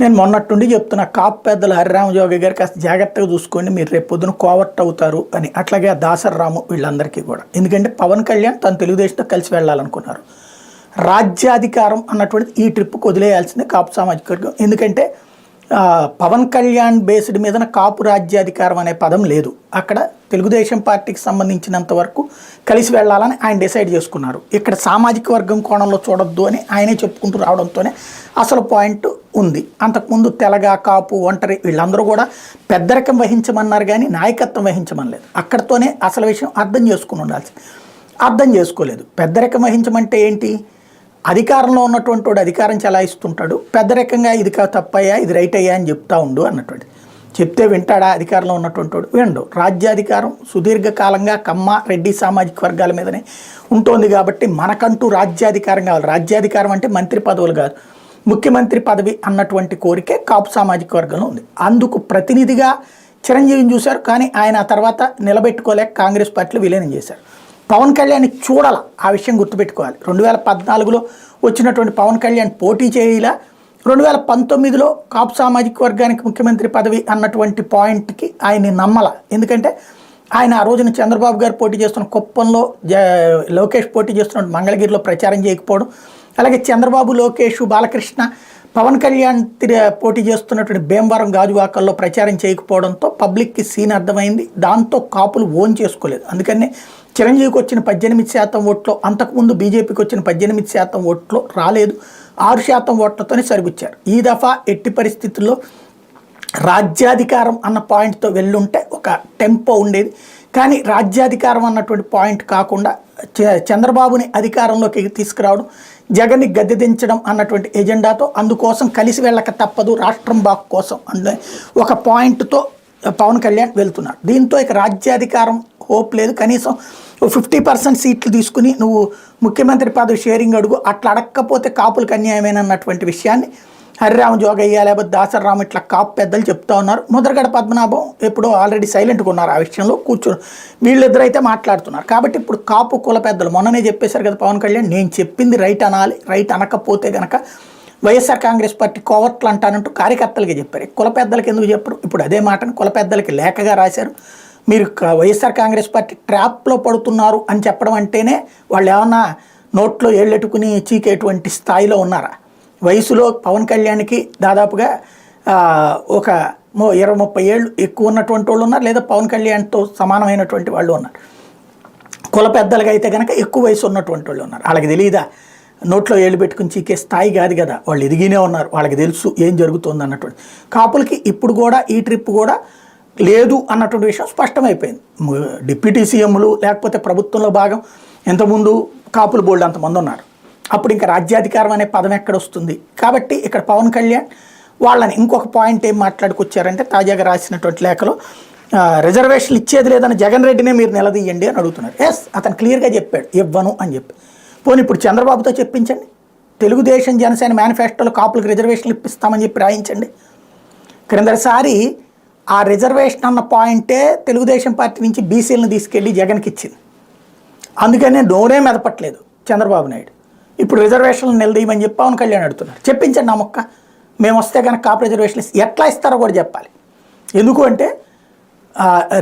నేను మొన్నట్టుండి చెప్తున్నా కాపు పెద్దలు హరిరామజోగి గారు కాస్త జాగ్రత్తగా చూసుకోండి, మీరు రేపు పొద్దున కోవర్ట్ అవుతారు అని. అట్లాగే దాసరరాము వీళ్ళందరికీ కూడా. ఎందుకంటే పవన్ కళ్యాణ్ తను తెలుగుదేశంతో కలిసి వెళ్ళాలనుకున్నారు. రాజ్యాధికారం అన్నటువంటిది ఈ ట్రిప్కి వదిలేయాల్సిందే కాపు సామాజిక వర్గం. ఎందుకంటే పవన్ కళ్యాణ్ బేస్డ్ మీదన కాపు రాజ్యాధికారం అనే పదం లేదు అక్కడ. తెలుగుదేశం పార్టీకి సంబంధించినంత వరకు కలిసి వెళ్ళాలని ఆయన డిసైడ్ చేసుకున్నారు. ఇక్కడ సామాజిక వర్గం కోణంలో చూడొద్దు అని ఆయనే చెప్పుకుంటూ రావడంతోనే అసలు పాయింట్ ఉంది. అంతకుముందు తెలగ, కాపు, ఒంటరి వీళ్ళందరూ కూడా పెద్దరికం వహించమన్నారు కానీ నాయకత్వం వహించమనలేదు. అక్కడితోనే అసలు విషయం అర్థం చేసుకుని ఉండాల్సి, అర్థం చేసుకోలేదు. పెద్దరికం వహించమంటే ఏంటి? అధికారంలో ఉన్నటువంటి వాడు అధికారం చెలాయిస్తుంటాడు, పెద్దరికంగా ఇది తప్పయ్యా ఇది రైట్ అయ్యా అని చెప్తా ఉండు అన్నటువంటి. చెప్తే వింటాడా అధికారంలో ఉన్నటువంటి వాడు? విండు. రాజ్యాధికారం సుదీర్ఘకాలంగా కమ్మ, రెడ్డి సామాజిక వర్గాల మీదనే ఉంటుంది కాబట్టి మనకంటూ రాజ్యాధికారం కావాలి. రాజ్యాధికారం అంటే మంత్రి పదవులు కాదు, ముఖ్యమంత్రి పదవి అన్నటువంటి కోరికే కాపు సామాజిక వర్గంలో ఉంది. అందుకు ప్రతినిధిగా చిరంజీవిని చూశారు, కానీ ఆయన ఆ తర్వాత నిలబెట్టుకోలేక కాంగ్రెస్ పార్టీలో విలీనం చేశారు. పవన్ కళ్యాణ్ చూడాల, ఆ విషయం గుర్తుపెట్టుకోవాలి. 2014లో వచ్చినటువంటి పవన్ కళ్యాణ్ పోటీ చేయలా, 2019లో కాపు సామాజిక వర్గానికి ముఖ్యమంత్రి పదవి అన్నటువంటి పాయింట్కి ఆయన్ని నమ్మల. ఎందుకంటే ఆయన ఆ రోజున చంద్రబాబు గారు పోటీ చేస్తున్న కుప్పంలో, లోకేష్ పోటీ చేస్తున్న మంగళగిరిలో ప్రచారం చేయకపోవడం, అలాగే చంద్రబాబు, లోకేష్, బాలకృష్ణ, పవన్ కళ్యాణ్ పోటీ చేస్తున్నటువంటి భీమవరం, గాజువాకల్లో ప్రచారం చేయకపోవడంతో పబ్లిక్కి సీన్ అర్థమైంది. దాంతో కాపులు ఓన్ చేసుకోలేదు. అందుకనే చిరంజీవికి వచ్చిన 18% ఓట్లో, అంతకుముందు బీజేపీకి వచ్చిన 18% ఓట్లో రాలేదు. 6% ఓట్లతోనే సరిపుచ్చారు. ఈ దఫా ఎట్టి పరిస్థితుల్లో రాజ్యాధికారం అన్న పాయింట్తో వెళ్ళుంటే ఒక టెంపో ఉండేది. కానీ రాజ్యాధికారం అన్నటువంటి పాయింట్ కాకుండా చంద్రబాబుని అధికారంలోకి తీసుకురావడం, జగన్ని గద్దె దించడం అన్నటువంటి ఎజెండాతో, అందుకోసం కలిసి వెళ్ళక తప్పదు రాష్ట్రం బాగు కోసం అంటే ఒక పాయింట్తో పవన్ కళ్యాణ్ వెళ్తున్నారు. దీంతో ఇక రాజ్యాధికారం హోప్ లేదు. కనీసం 50% సీట్లు తీసుకుని నువ్వు ముఖ్యమంత్రి పదవి షేరింగ్ అడుగు, అట్లా అడగకపోతే కాపులకు అన్యాయమేనన్నటువంటి విషయాన్ని హరిరామ జోగయ్య లేకపోతే దాసరరాము ఇట్లా కాపు పెద్దలు చెప్తా ఉన్నారు. ముద్రగడ పద్మనాభం ఎప్పుడో ఆల్రెడీ సైలెంట్గా ఉన్నారు, ఆ విషయంలో కూర్చొని వీళ్ళిద్దరైతే మాట్లాడుతున్నారు. కాబట్టి ఇప్పుడు కాపు కుల పెద్దలు మొన్ననే చెప్పేశారు కదా పవన్ కళ్యాణ్, నేను చెప్పింది రైట్ అనాలి, రైట్ అనకపోతే కనుక వైఎస్ఆర్ కాంగ్రెస్ పార్టీ కోవర్ట్లు అంటానంటూ కార్యకర్తలకి చెప్పారు. కుల పెద్దలకి ఎందుకు చెప్పరు? ఇప్పుడు అదే మాటను కుల పెద్దలకి లేఖగా రాశారు. మీరు వైఎస్ఆర్ కాంగ్రెస్ పార్టీ ట్రాప్లో పడుతున్నారు అని చెప్పడం అంటేనే వాళ్ళు ఏమన్నా నోట్లో ఏళ్ళెట్టుకుని చీకేటువంటి స్థాయిలో ఉన్నారా? వయసులో పవన్ కళ్యాణ్కి దాదాపుగా ఒక 20-30 ఏళ్ళు ఎక్కువ ఉన్నటువంటి వాళ్ళు ఉన్నారు, లేదా పవన్ కళ్యాణ్తో సమానమైనటువంటి వాళ్ళు ఉన్నారు. కుల పెద్దలుగా అయితే కనుక ఎక్కువ వయసు ఉన్నటువంటి వాళ్ళు ఉన్నారు. వాళ్ళకి తెలియదా నోట్లో ఏళ్ళు పెట్టుకుని చీకే స్థాయి కాదు కదా, వాళ్ళు ఎదిగినే ఉన్నారు, వాళ్ళకి తెలుసు ఏం జరుగుతుంది అన్నటువంటి. కాపులకి ఇప్పుడు కూడా ఈ ట్రిప్ కూడా లేదు అన్నటువంటి విషయం స్పష్టమైపోయింది. డిప్యూటీ సీఎంలు లేకపోతే ప్రభుత్వంలో భాగం ఎంతముందు కాపులు బోల్డ్ అంతమంది ఉన్నారు. అప్పుడు ఇంకా రాజ్యాధికారం అనే పదం ఎక్కడ వస్తుంది? కాబట్టి ఇక్కడ పవన్ కళ్యాణ్ వాళ్ళని ఇంకొక పాయింట్ ఏం మాట్లాడుకొచ్చారంటే, తాజాగా రాసినటువంటి లేఖలో రిజర్వేషన్లు ఇచ్చేది లేదని జగన్ రెడ్డినే మీరు నిలదీయండి అని అడుగుతున్నారు. ఎస్, అతను క్లియర్గా చెప్పాడు ఇవ్వను అని చెప్పి. పోనీ ఇప్పుడు చంద్రబాబుతో చెప్పించండి, తెలుగుదేశం జనసేన మేనిఫెస్టోలో కాపులకు రిజర్వేషన్లు ఇప్పిస్తామని చెప్పి రాయించండి. క్రిందసారి ఆ రిజర్వేషన్ అన్న పాయింటే తెలుగుదేశం పార్టీ నుంచి బీసీలను తీసుకెళ్ళి జగన్కి ఇచ్చింది. అందుకనే నోరే మెదపట్లేదు చంద్రబాబు నాయుడు. ఇప్పుడు రిజర్వేషన్లు నిలదీయమని చెప్పి పవన్ కళ్యాణ్ అడుగుతున్నారు. చెప్పించండి ఆ మొక్క, మేము వస్తే కనుక కాపు రిజర్వేషన్లు ఎట్లా ఇస్తారో కూడా చెప్పాలి. ఎందుకు అంటే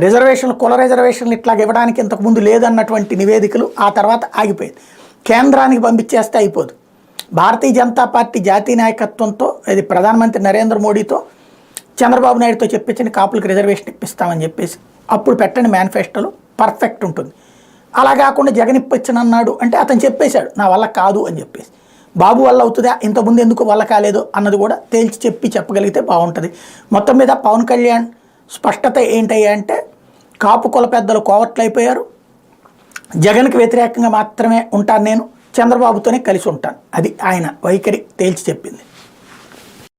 రిజర్వేషన్లు, కుల రిజర్వేషన్లు ఇట్లాగ ఇవ్వడానికి ఇంతకుముందు లేదన్నటువంటి నివేదికలు ఆ తర్వాత ఆగిపోయింది. కేంద్రానికి పంపించేస్తే అయిపోదు. భారతీయ జనతా పార్టీ జాతీయ నాయకత్వంతో, అది ప్రధానమంత్రి నరేంద్ర మోడీతో, చంద్రబాబు నాయుడుతో చెప్పించండి కాపులకు రిజర్వేషన్ ఇప్పిస్తామని చెప్పేసి అప్పుడు పెట్టండి మేనిఫెస్టోలో, పర్ఫెక్ట్ ఉంటుంది. అలా కాకుండా జగన్ ఇప్పించనన్నాడు అంటే అతను చెప్పేశాడు నా వల్ల కాదు అని చెప్పేసి. బాబు వల్ల అవుతుందా, ఇంతకుముందు ఎందుకు వల్ల కాలేదు అన్నది కూడా తేల్చి చెప్పగలిగితే బాగుంటుంది. మొత్తం మీద పవన్ కళ్యాణ్ స్పష్టత ఏంటయ్యా అంటే, కాపు కుల పెద్దలు కోవర్ట్లు అయిపోయారు, జగన్కి వ్యతిరేకంగా మాత్రమే ఉంటాను నేను, చంద్రబాబుతోనే కలిసి ఉంటాను, అది ఆయన వైఖరి తేల్చి చెప్పింది.